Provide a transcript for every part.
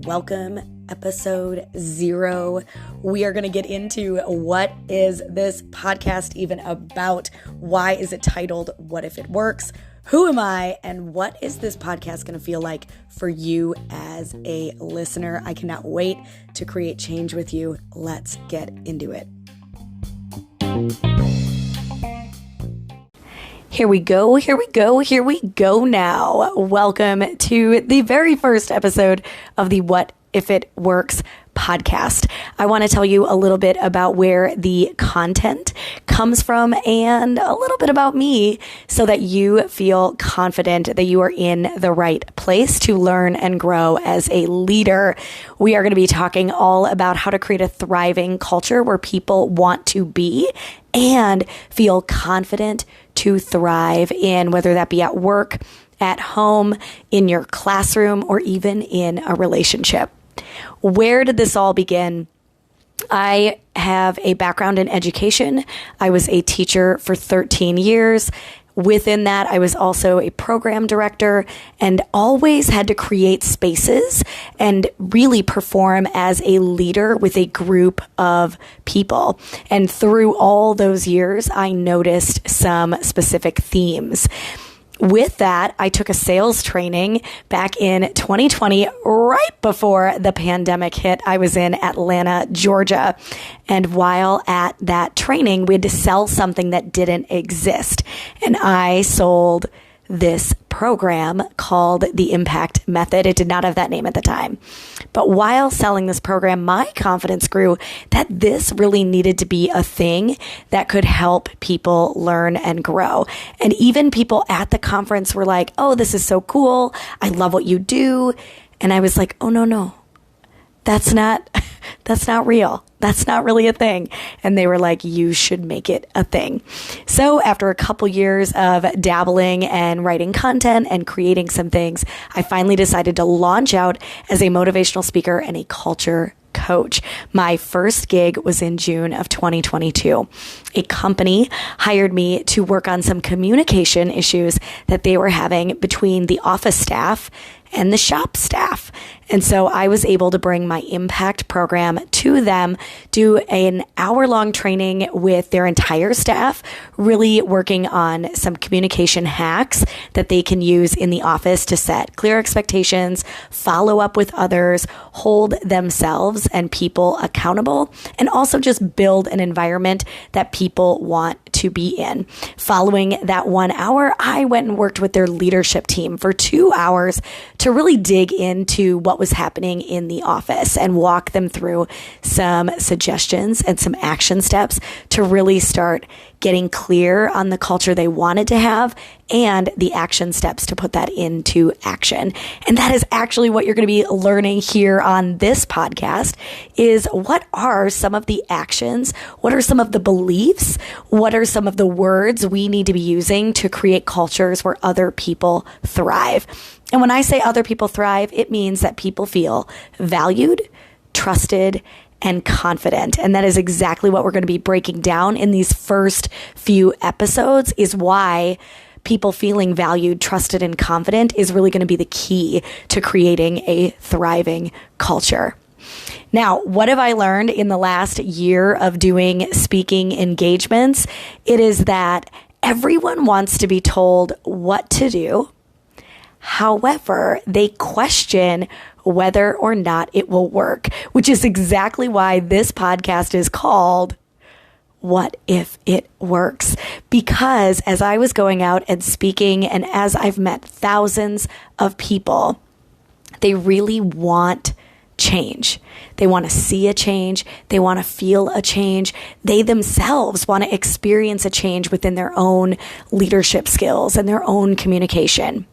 Welcome, episode 0. We are going to get into what is this podcast even about? Why is it titled What If It Works? Who am I? And what is this podcast going to feel like for you as a listener? I cannot wait to create change with you. Let's get into it. Here we go now. Welcome to the very first episode of the What If It Works podcast. I want to tell you a little bit about where the content comes from and a little bit about me so that you feel confident that you are in the right place to learn and grow as a leader. We are going to be talking all about how to create a thriving culture where people want to be and feel confident to thrive in, whether that be at work, at home, in your classroom, or even in a relationship. Where did this all begin? I have a background in education. I was a teacher for 13 years. Within that, I was also a program director and always had to create spaces and really perform as a leader with a group of people. And through all those years, I noticed some specific themes. With that, I took a sales training back in 2020, right before the pandemic hit. I was in Atlanta, Georgia. And while at that training, we had to sell something that didn't exist. And I sold this program called the Impact Method. It did not have that name at the time. But while selling this program, my confidence grew that this really needed to be a thing that could help people learn and grow. And even people at the conference were like, "Oh, this is so cool. I love what you do." And I was like, "Oh, no. That's not real. That's not really a thing." And they were like, "You should make it a thing." So after a couple years of dabbling and writing content and creating some things, I finally decided to launch out as a motivational speaker and a culture coach. My first gig was in June of 2022. A company hired me to work on some communication issues that they were having between the office staff and the shop staff. And so I was able to bring my impact program to them, do an hour-long training with their entire staff, really working on some communication hacks that they can use in the office to set clear expectations, follow up with others, hold themselves and people accountable, and also just build an environment that people want to be in. Following that 1 hour, I went and worked with their leadership team for 2 hours to really dig into what was happening in the office and walk them through some suggestions and some action steps to really start getting clear on the culture they wanted to have and the action steps to put that into action. And that is actually what you're going to be learning here on this podcast is what are some of the actions? What are some of the beliefs? What are some of the words we need to be using to create cultures where other people thrive? And when I say other people thrive, it means that people feel valued, trusted, and confident. And that is exactly what we're going to be breaking down in these first few episodes, is why people feeling valued, trusted, and confident is really going to be the key to creating a thriving culture. Now, what have I learned in the last year of doing speaking engagements? It is that everyone wants to be told what to do. However, they question whether or not it will work, which is exactly why this podcast is called What If It Works? Because as I was going out and speaking and as I've met thousands of people, they really want change. They want to see a change. They want to feel a change. They themselves want to experience a change within their own leadership skills and their own communication.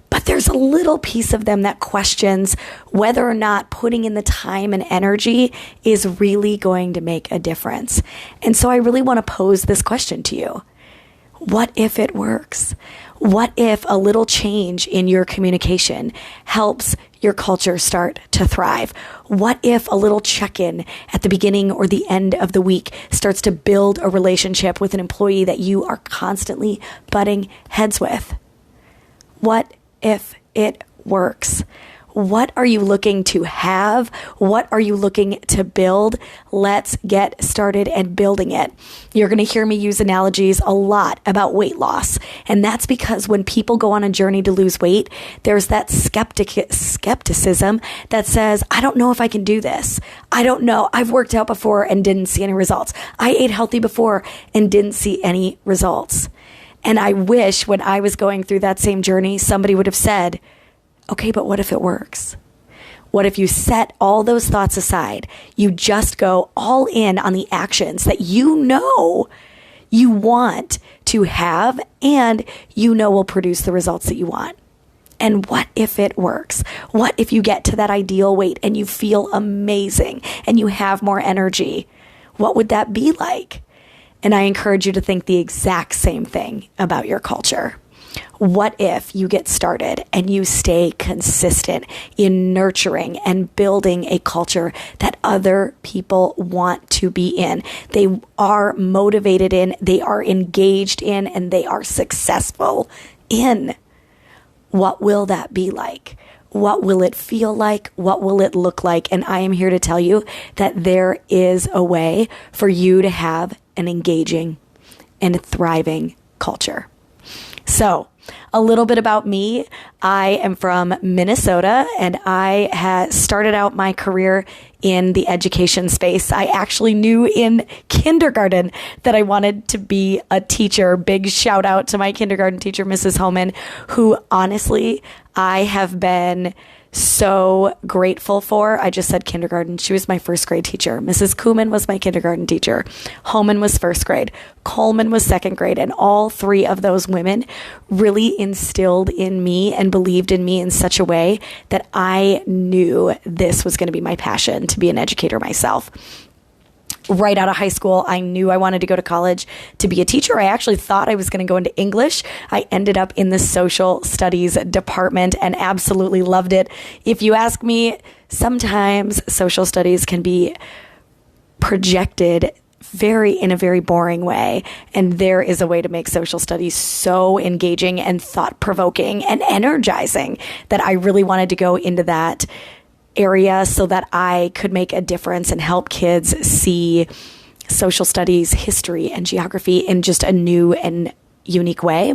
But there's a little piece of them that questions whether or not putting in the time and energy is really going to make a difference. And so I really want to pose this question to you. What if it works? What if a little change in your communication helps your culture start to thrive? What if a little check-in at the beginning or the end of the week starts to build a relationship with an employee that you are constantly butting heads with? What if it works? What are you looking to have? What are you looking to build? Let's get started and building it. You're going to hear me use analogies a lot about weight loss. And that's because when people go on a journey to lose weight, there's that skepticism that says, I don't know if I can do this. I don't know. I've worked out before and didn't see any results. I ate healthy before and didn't see any results. And I wish when I was going through that same journey, somebody would have said, okay, but what if it works? What if you set all those thoughts aside? You just go all in on the actions that you know you want to have and you know will produce the results that you want. And what if it works? What if you get to that ideal weight and you feel amazing and you have more energy? What would that be like? And I encourage you to think the exact same thing about your culture. What if you get started and you stay consistent in nurturing and building a culture that other people want to be in? They are motivated in, they are engaged in, and they are successful in. What will that be like? What will it feel like? What will it look like? And I am here to tell you that there is a way for you to have an engaging and thriving culture. So, a little bit about me. I am from Minnesota and I started out my career in the education space. I actually knew in kindergarten that I wanted to be a teacher. Big shout out to my kindergarten teacher, Mrs. Homan, who honestly I have been so grateful for. I just said kindergarten. She was my first grade teacher. Mrs. Kuhlman was my kindergarten teacher. Homan was first grade. Coleman was second grade. And all three of those women really instilled in me and believed in me in such a way that I knew this was going to be my passion, to be an educator myself. Right out of high school, I knew I wanted to go to college to be a teacher. I actually thought I was going to go into English. I ended up in the social studies department and absolutely loved it. If you ask me, sometimes social studies can be projected in a very boring way. And there is a way to make social studies so engaging and thought-provoking and energizing that I really wanted to go into that area so that I could make a difference and help kids see social studies, history, and geography in just a new and unique way.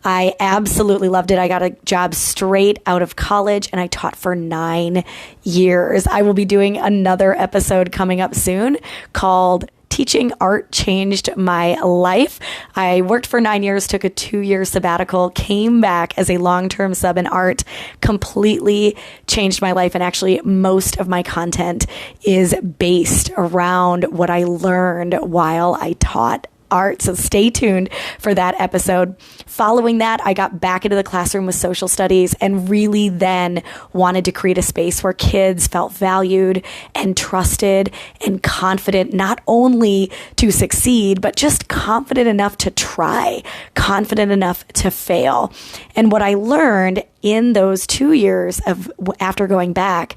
I absolutely loved it. I got a job straight out of college and I taught for 9 years. I will be doing another episode coming up soon called Teaching Art Changed My Life. I worked for 9 years, took a 2-year sabbatical, came back as a long-term sub in art, completely changed my life. And actually, most of my content is based around what I learned while I taught art. So stay tuned for that episode. Following that, I got back into the classroom with social studies and really then wanted to create a space where kids felt valued and trusted and confident, not only to succeed, but just confident enough to try, confident enough to fail. And what I learned in those 2 years after going back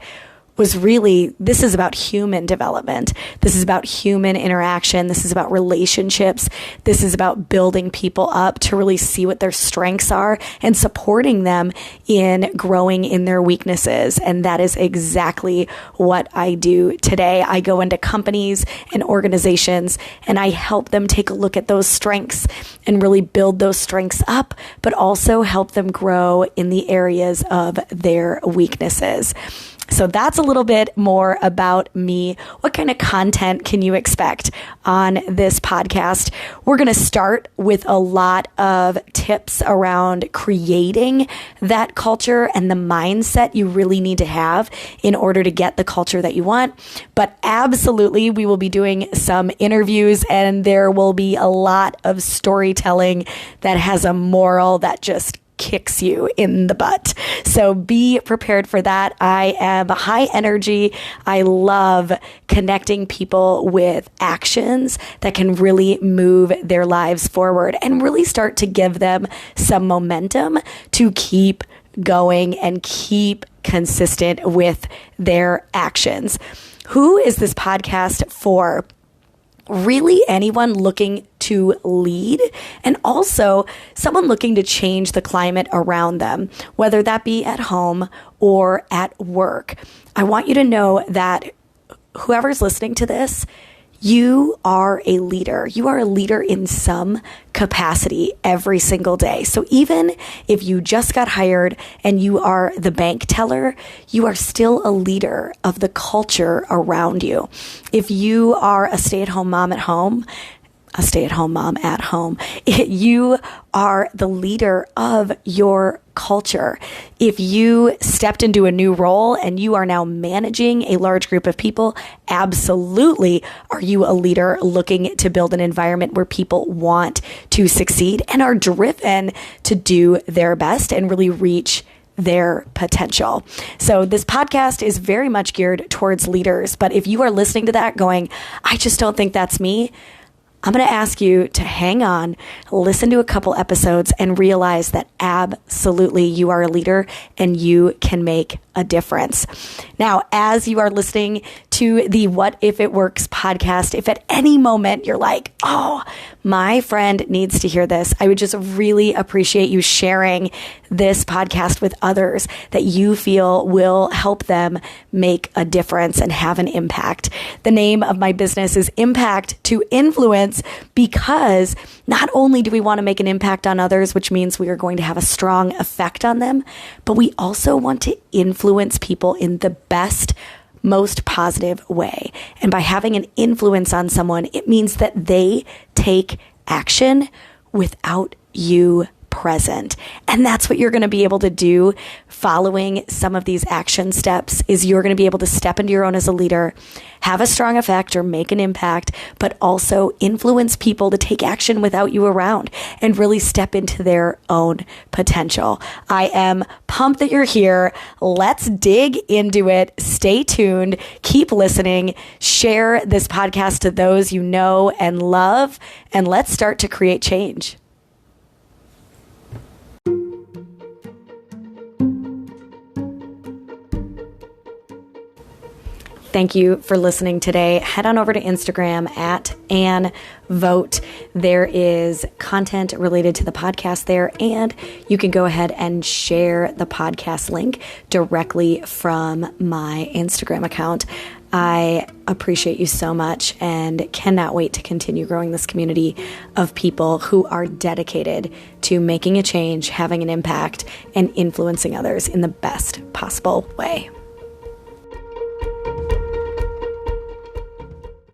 was really, this is about human development. This is about human interaction. This is about relationships. This is about building people up to really see what their strengths are and supporting them in growing in their weaknesses. And that is exactly what I do today. I go into companies and organizations and I help them take a look at those strengths and really build those strengths up, but also help them grow in the areas of their weaknesses. So that's a little bit more about me. What kind of content can you expect on this podcast? We're going to start with a lot of tips around creating that culture and the mindset you really need to have in order to get the culture that you want. But absolutely, we will be doing some interviews and there will be a lot of storytelling that has a moral that just kicks you in the butt. So be prepared for that. I am high energy. I love connecting people with actions that can really move their lives forward and really start to give them some momentum to keep going and keep consistent with their actions. Who is this podcast for? really anyone looking to lead, and also someone looking to change the climate around them, whether that be at home or at work. I want you to know that whoever's listening to this, you are a leader. You are a leader in some capacity every single day. So even if you just got hired and you are the bank teller, you are still a leader of the culture around you. If you are a stay-at-home mom at home, you are the leader of your culture. If you stepped into a new role and you are now managing a large group of people, absolutely are you a leader looking to build an environment where people want to succeed and are driven to do their best and really reach their potential. So this podcast is very much geared towards leaders. But if you are listening to that going, I just don't think that's me, I'm going to ask you to hang on, listen to a couple episodes, and realize that absolutely you are a leader and you can make a difference. Now, as you are listening to the What If It Works podcast, if at any moment you're like, oh, my friend needs to hear this, I would just really appreciate you sharing this podcast with others that you feel will help them make a difference and have an impact. The name of my business is Impact to Influence, because not only do we want to make an impact on others, which means we are going to have a strong effect on them, but we also want to influence people in the best, most positive way. And by having an influence on someone, it means that they take action without you present. And that's what you're going to be able to do following some of these action steps. Is you're going to be able to step into your own as a leader, have a strong effect or make an impact, but also influence people to take action without you around and really step into their own potential. I am pumped that you're here. Let's dig into it. Stay tuned. Keep listening. Share this podcast to those you know and love, and let's start to create change. Thank you for listening today. Head on over to Instagram at Ann Vogt. There is content related to the podcast there, and you can go ahead and share the podcast link directly from my Instagram account. I appreciate you so much and cannot wait to continue growing this community of people who are dedicated to making a change, having an impact, and influencing others in the best possible way.